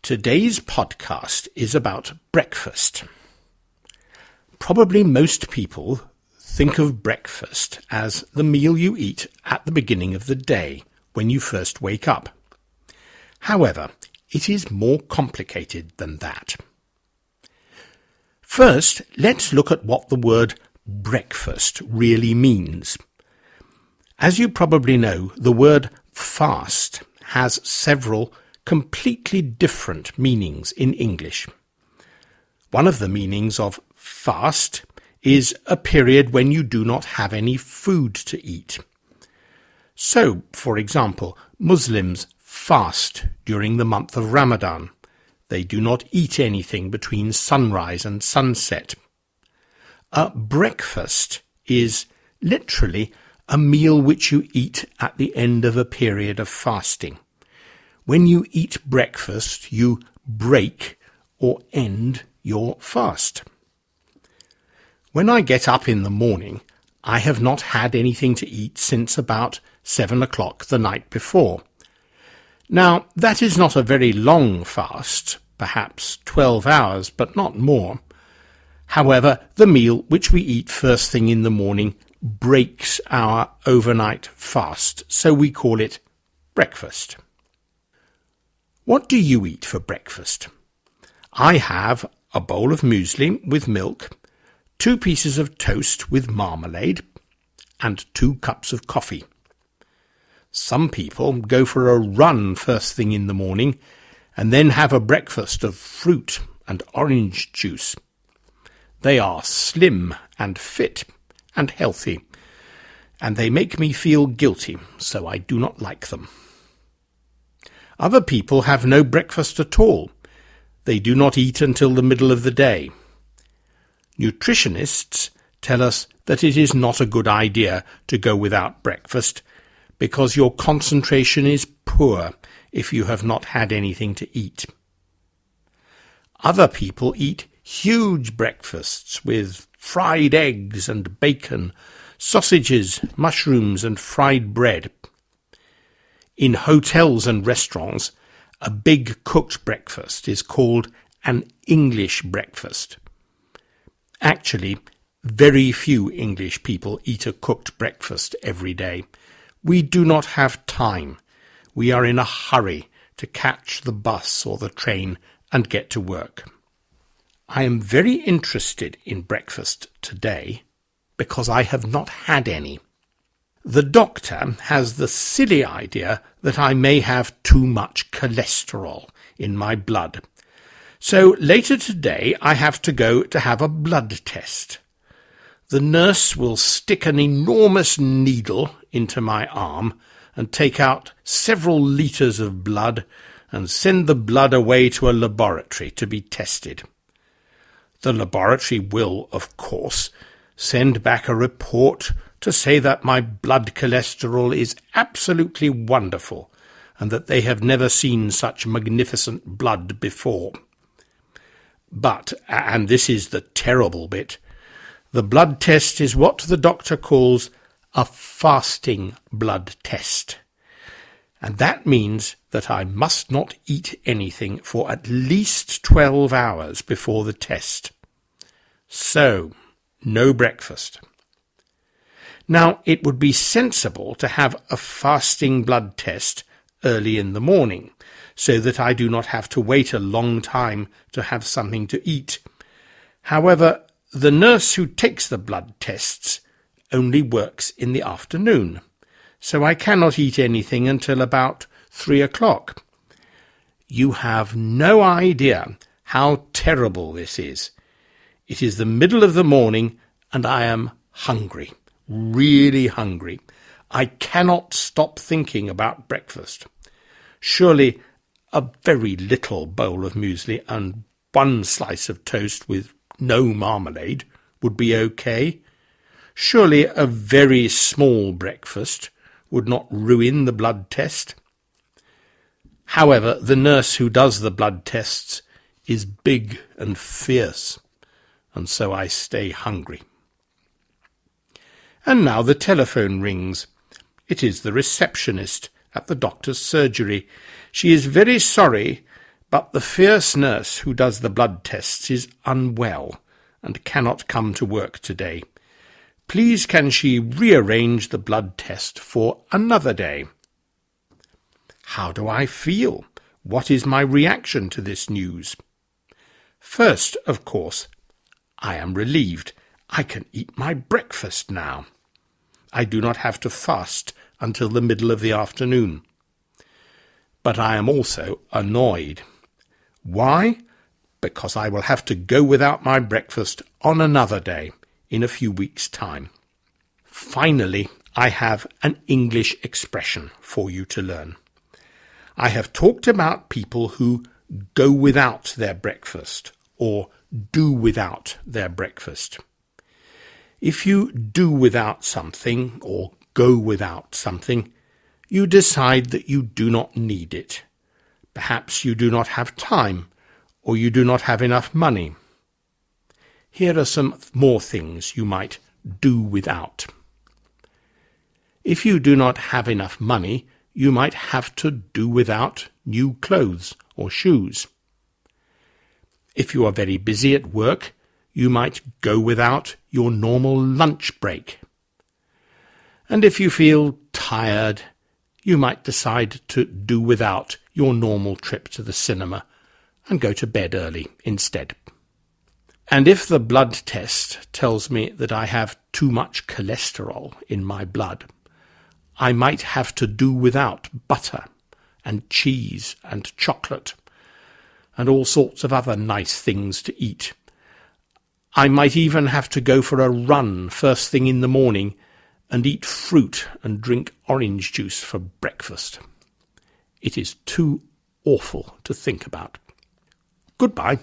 Today's podcast is about breakfast. Probably most people think of breakfast as the meal you eat at the beginning of the day when you first wake up. However, it is more complicated than that. First, let's look at what the word breakfast really means. As you probably know, the word fast has several completely different meanings in English. One of the meanings of fast is a period when you do not have any food to eat. So, for example, Muslims fast during the month of Ramadan. They do not eat anything between sunrise and sunset. A breakfast is literally a meal which you eat at the end of a period of fasting. When you eat breakfast, you break or end your fast. When I get up in the morning, I have not had anything to eat since about 7 o'clock the night before. Now, that is not a very long fast, perhaps 12 hours, but not more. However, the meal which we eat first thing in the morning breaks our overnight fast, so we call it breakfast. What do you eat for breakfast? I have a bowl of muesli with milk, 2 pieces of toast with marmalade, and 2 cups of coffee. Some people go for a run first thing in the morning and then have a breakfast of fruit and orange juice. They are slim and fit and healthy, and they make me feel guilty, so I do not like them. Other people have no breakfast at all. They do not eat until the middle of the day. Nutritionists tell us that it is not a good idea to go without breakfast because your concentration is poor if you have not had anything to eat. Other people eat huge breakfasts with fried eggs and bacon, sausages, mushrooms and fried bread. In hotels and restaurants, a big cooked breakfast is called an English breakfast. Actually, very few English people eat a cooked breakfast every day. We do not have time. We are in a hurry to catch the bus or the train and get to work. I am very interested in breakfast today because I have not had any. The doctor has the silly idea that I may have too much cholesterol in my blood. So later today I have to go to have a blood test. The nurse will stick an enormous needle into my arm and take out several litres of blood and send the blood away to a laboratory to be tested. The laboratory will, of course, send back a report to say that my blood cholesterol is absolutely wonderful and that they have never seen such magnificent blood before. But, and this is the terrible bit, the blood test is what the doctor calls a fasting blood test. And that means that I must not eat anything for at least 12 hours before the test. So, no breakfast. Now, it would be sensible to have a fasting blood test early in the morning, so that I do not have to wait a long time to have something to eat. However, the nurse who takes the blood tests only works in the afternoon, so I cannot eat anything until about 3 o'clock. You have no idea how terrible this is. It is the middle of the morning and I am hungry, really hungry. I cannot stop thinking about breakfast. Surely a very little bowl of muesli and 1 slice of toast with no marmalade would be okay. Surely a very small breakfast would not ruin the blood test. However, the nurse who does the blood tests is big and fierce, and so I stay hungry. And now the telephone rings. It is the receptionist at the doctor's surgery. She is very sorry, But the fierce nurse who does the blood tests is unwell and cannot come to work today. Please can she rearrange the blood test for another day? How do I feel? What is my reaction to this news? First, of course, I am relieved. I can eat my breakfast now. I do not have to fast until the middle of the afternoon. But I am also annoyed. Why? Because I will have to go without my breakfast on another day in a few weeks' time. Finally, I have an English expression for you to learn. I have talked about people who go without their breakfast or do without their breakfast. If you do without something or go without something, you decide that you do not need it. Perhaps you do not have time, or you do not have enough money. Here are some more things you might do without. If you do not have enough money, you might have to do without new clothes or shoes. If you are very busy at work, you might go without your normal lunch break. And if you feel tired, you might decide to do without your normal trip to the cinema and go to bed early instead. And if the blood test tells me that I have too much cholesterol in my blood, I might have to do without butter and cheese and chocolate and all sorts of other nice things to eat. I might even have to go for a run first thing in the morning and eat fruit and drink orange juice for breakfast. It is too awful to think about. Goodbye.